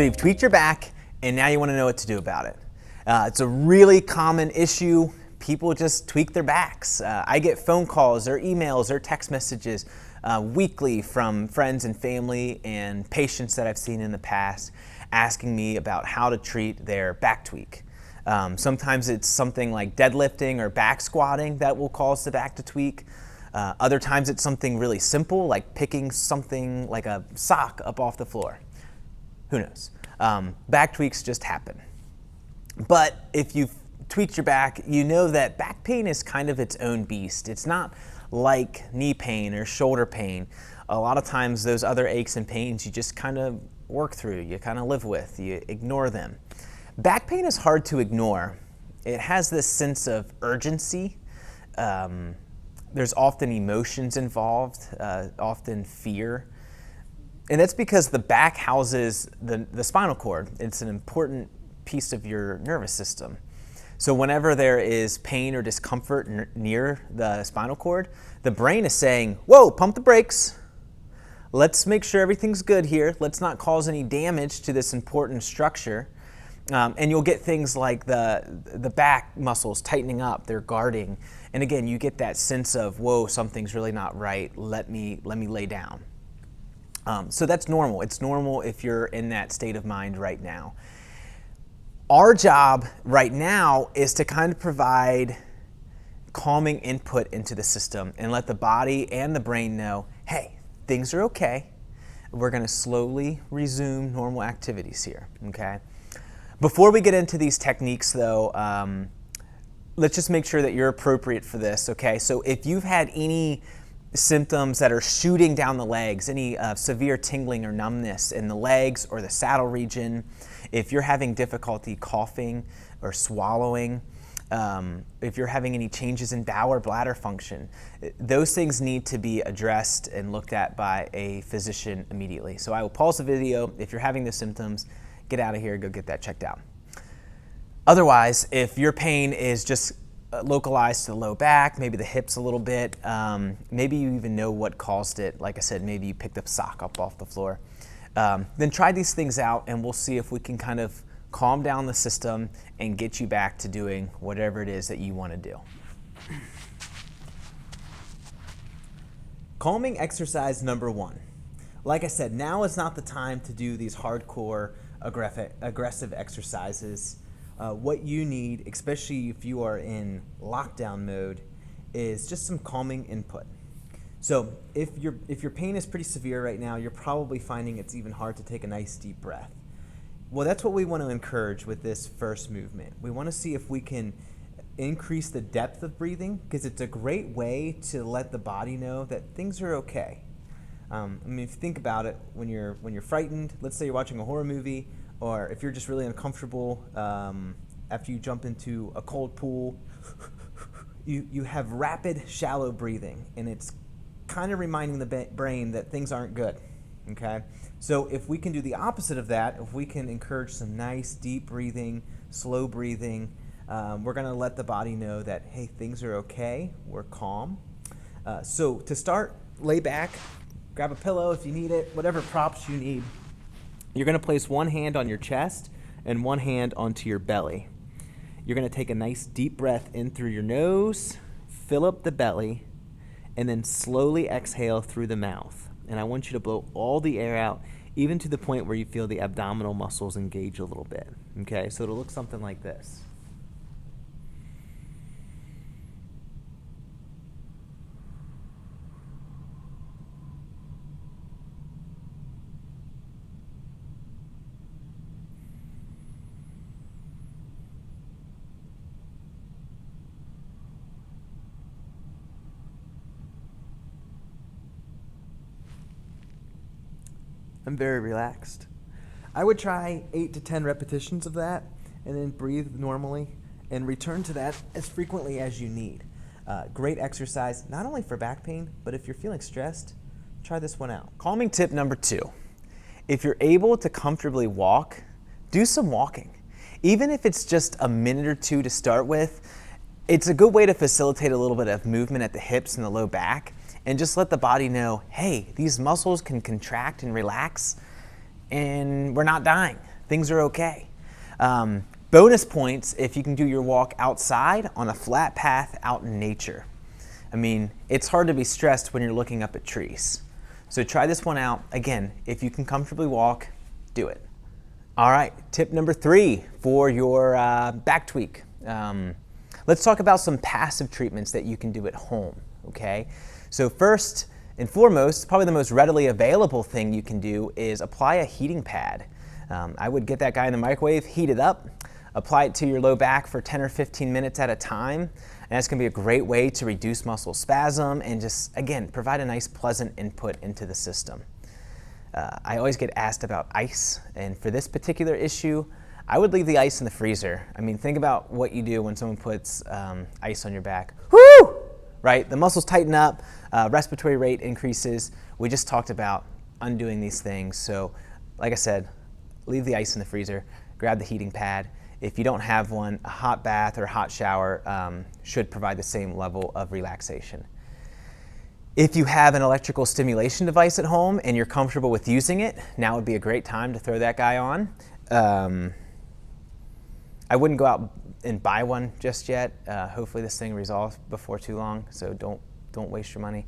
So you've tweaked your back, and now you want to know what to do about it. It's a really common issue. People just tweak their backs. I get phone calls or emails or text messages weekly from friends and family and patients that I've seen in the past asking me about how to treat their back tweak. Sometimes it's something like deadlifting or back squatting that will cause the back to tweak. Other times it's something really simple like picking something like a sock up off the floor. Who knows? Back tweaks just happen. But if you've tweaked your back, you know that back pain is kind of its own beast. It's not like knee pain or shoulder pain. A lot of times those other aches and pains you just kind of work through, you kind of live with, you ignore them. Back pain is hard to ignore. It has this sense of urgency. There's often emotions involved, often fear. And that's because the back houses the spinal cord. It's an important piece of your nervous system. So whenever there is pain or discomfort near the spinal cord, the brain is saying, whoa, pump the brakes. Let's make sure everything's good here. Let's not cause any damage to this important structure. And you'll get things like the back muscles tightening up, they're guarding. And again, you get that sense of, whoa, something's really not right. Let me lay down. So that's normal. It's normal if you're in that state of mind right now. Our job right now is to kind of provide calming input into the system and let the body and the brain know, hey, things are okay. We're going to slowly resume normal activities here, okay? Before we get into these techniques though, let's just make sure that you're appropriate for this, okay? So if you've had any symptoms that are shooting down the legs, any severe tingling or numbness in the legs or the saddle region, if you're having difficulty coughing or swallowing, if you're having any changes in bowel or bladder function, those things need to be addressed and looked at by a physician immediately. So I will pause the video. If you're having the symptoms, get out of here, go get that checked out. Otherwise, if your pain is just localized to the low back, maybe the hips a little bit, maybe you even know what caused it. Like I said, maybe you picked up sock up off the floor. Then try these things out and we'll see if we can kind of calm down the system and get you back to doing whatever it is that you want to do. Calming exercise number 1. Like I said, now is not the time to do these hardcore aggressive exercises. What you need, especially if you are in lockdown mode, is just some calming input. So if your pain is pretty severe right now, you're probably finding it's even hard to take a nice deep breath. Well, that's what we want to encourage with this first movement. We want to see if we can increase the depth of breathing, because it's a great way to let the body know that things are okay. I mean, if you think about it, when you're frightened, let's say you're watching a horror movie, or if you're just really uncomfortable after you jump into a cold pool, you have rapid, shallow breathing, and it's kind of reminding the brain that things aren't good, okay? So if we can do the opposite of that, if we can encourage some nice, deep breathing, slow breathing, we're gonna let the body know that, hey, things are okay, we're calm. So to start, lay back, grab a pillow if you need it, whatever props you need. You're going to place one hand on your chest and one hand onto your belly. You're going to take a nice deep breath in through your nose, fill up the belly, and then slowly exhale through the mouth. And I want you to blow all the air out, even to the point where you feel the abdominal muscles engage a little bit. Okay, so it'll look something like this. I'm very relaxed. I would try 8 to 10 repetitions of that and then breathe normally and return to that as frequently as you need. Great exercise, not only for back pain, but if you're feeling stressed, try this one out. Calming tip number 2. If you're able to comfortably walk, do some walking. Even if it's just a minute or two to start with, it's a good way to facilitate a little bit of movement at the hips and the low back, and just let the body know, hey, these muscles can contract and relax, and we're not dying. things are okay. Bonus points if you can do your walk outside on a flat path out in nature. I mean, it's hard to be stressed when you're looking up at trees. So try this one out. Again, if you can comfortably walk, do it. All right, tip number 3 for your back tweak. Let's talk about some passive treatments that you can do at home, okay? So first and foremost, probably the most readily available thing you can do is apply a heating pad. I would get that guy in the microwave, heat it up, apply it to your low back for 10 or 15 minutes at a time. And that's gonna be a great way to reduce muscle spasm and just, again, provide a nice pleasant input into the system. I always get asked about ice, and for this particular issue, I would leave the ice in the freezer. I mean, think about what you do when someone puts ice on your back. Woo! Right? The muscles tighten up, respiratory rate increases. We just talked about undoing these things. So, like I said, leave the ice in the freezer, grab the heating pad. If you don't have one, a hot bath or a hot shower should provide the same level of relaxation. If you have an electrical stimulation device at home and you're comfortable with using it, now would be a great time to throw that guy on. I wouldn't go out and buy one just yet. Hopefully this thing resolves before too long, so don't waste your money.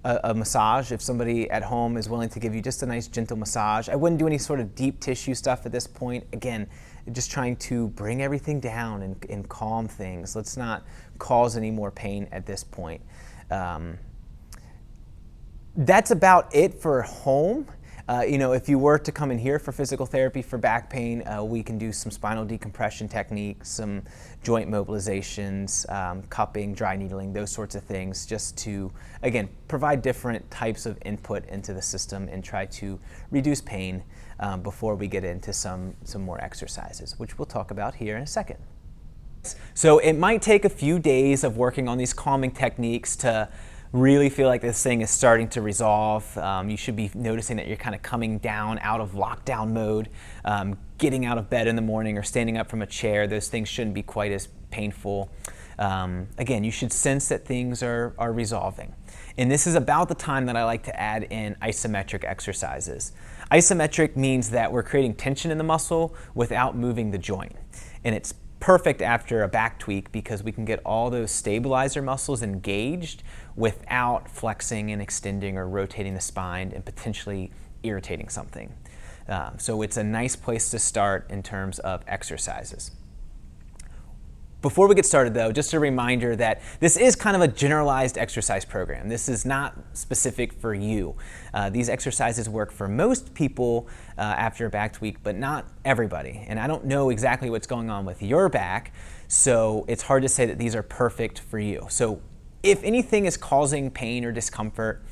A massage, if somebody at home is willing to give you just a nice gentle massage. I wouldn't do any sort of deep tissue stuff at this point. Again, just trying to bring everything down and calm things. Let's not cause any more pain at this point. That's about it for home. If you were to come in here for physical therapy for back pain, we can do some spinal decompression techniques, some joint mobilizations, cupping, dry needling, those sorts of things, just to, again, provide different types of input into the system and try to reduce pain before we get into some more exercises, which we'll talk about here in a second. So it might take a few days of working on these calming techniques to really feel like this thing is starting to resolve. You should be noticing that you're kind of coming down out of lockdown mode, getting out of bed in the morning or standing up from a chair. Those things shouldn't be quite as painful. Again, you should sense that things are resolving. And this is about the time that I like to add in isometric exercises. Isometric means that we're creating tension in the muscle without moving the joint. And it's perfect after a back tweak because we can get all those stabilizer muscles engaged without flexing and extending or rotating the spine and potentially irritating something. So it's a nice place to start in terms of exercises. Before we get started though, just a reminder that this is kind of a generalized exercise program. This is not specific for you. These exercises work for most people after a back tweak, but not everybody. And I don't know exactly what's going on with your back, so it's hard to say that these are perfect for you. So if anything is causing pain or discomfort,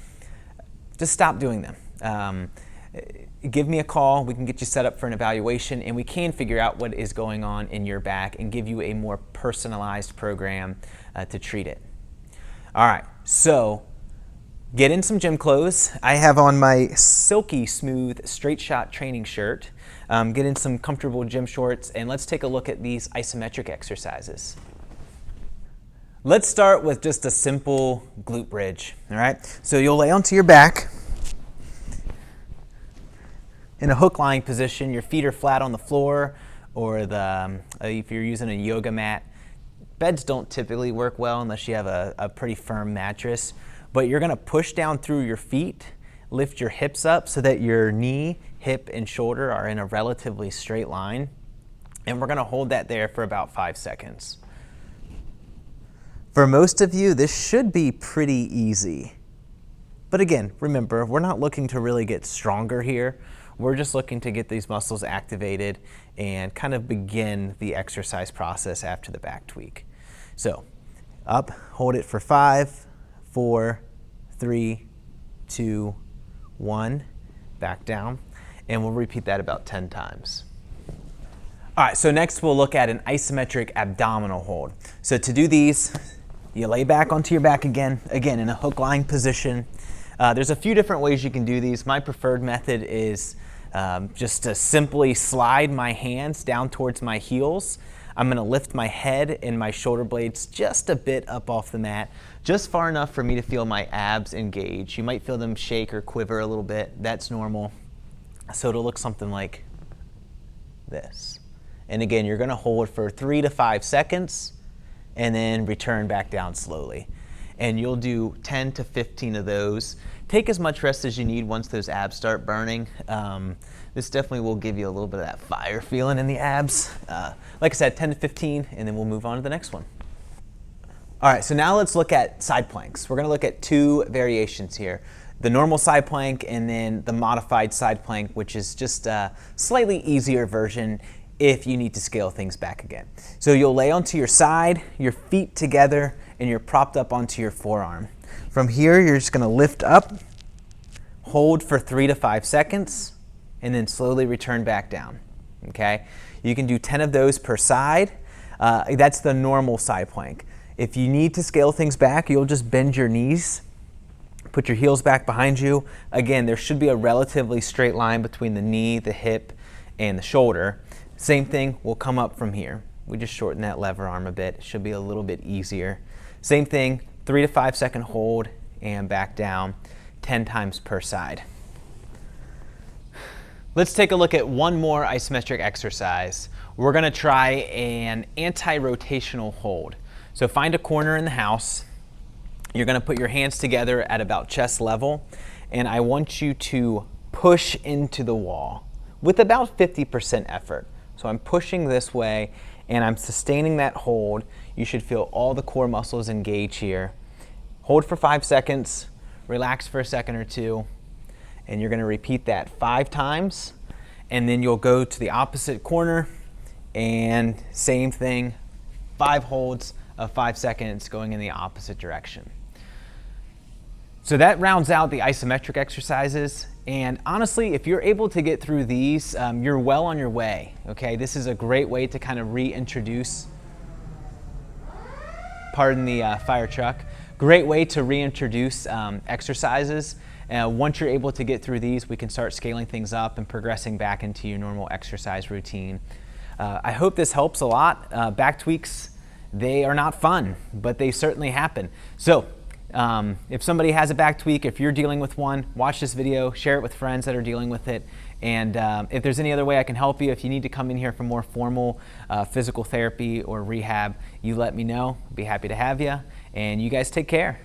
just stop doing them. Give me a call, we can get you set up for an evaluation, and we can figure out what is going on in your back and give you a more personalized program to treat it. All right, so get in some gym clothes. I have on my silky smooth straight shot training shirt. Get in some comfortable gym shorts, and let's take a look at these isometric exercises. Let's start with just a simple glute bridge, all right? So you'll lay onto your back in a hook lying position. Your feet are flat on the floor, or if you're using a yoga mat. Beds don't typically work well unless you have a pretty firm mattress, but you're gonna push down through your feet, lift your hips up so that your knee, hip, and shoulder are in a relatively straight line, and we're gonna hold that there for about 5 seconds. For most of you, this should be pretty easy. But again, remember, we're not looking to really get stronger here. We're just looking to get these muscles activated and kind of begin the exercise process after the back tweak. So up, hold it for 5, 4, 3, 2, 1, back down, and we'll repeat that about 10 times. All right, so next we'll look at an isometric abdominal hold. So to do these, you lay back onto your back again in a hook lying position. There's a few different ways you can do these. My preferred method is just to simply slide my hands down towards my heels. I'm gonna lift my head and my shoulder blades just a bit up off the mat, just far enough for me to feel my abs engage. You might feel them shake or quiver a little bit. That's normal. So it'll look something like this. And again, you're gonna hold for 3 to 5 seconds and then return back down slowly. And you'll do 10 to 15 of those. Take as much rest as you need once those abs start burning. This definitely will give you a little bit of that fire feeling in the abs. Like I said, 10 to 15, and then we'll move on to the next one. All right, so now let's look at side planks. We're gonna look at 2 variations here. The normal side plank and then the modified side plank, which is just a slightly easier version if you need to scale things back again. So you'll lay onto your side, your feet together, and you're propped up onto your forearm. From here, you're just gonna lift up, hold for 3 to 5 seconds, and then slowly return back down, okay? You can do 10 of those per side. That's the normal side plank. If you need to scale things back, you'll just bend your knees, put your heels back behind you. Again, there should be a relatively straight line between the knee, the hip, and the shoulder. Same thing will come up from here. We just shorten that lever arm a bit. It should be a little bit easier. Same thing, 3 to 5 second hold and back down 10 times per side. Let's take a look at one more isometric exercise. We're gonna try an anti-rotational hold. So find a corner in the house. You're gonna put your hands together at about chest level, and I want you to push into the wall with about 50% effort. So I'm pushing this way and I'm sustaining that hold. You should feel all the core muscles engage here. Hold for 5 seconds, relax for a second or two, and you're gonna repeat that 5 times, and then you'll go to the opposite corner and same thing, 5 holds of 5 seconds going in the opposite direction. So that rounds out the isometric exercises, and honestly, if you're able to get through these, you're well on your way, okay? This is a great way to kind of reintroduce, pardon the fire truck, great way to reintroduce exercises. Once you're able to get through these, we can start scaling things up and progressing back into your normal exercise routine. I hope this helps a lot. Back tweaks, they are not fun, but they certainly happen. So if somebody has a back tweak, if you're dealing with one, watch this video, share it with friends that are dealing with it. And if there's any other way I can help you, if you need to come in here for more formal physical therapy or rehab, you let me know. I'd be happy to have you. And you guys take care.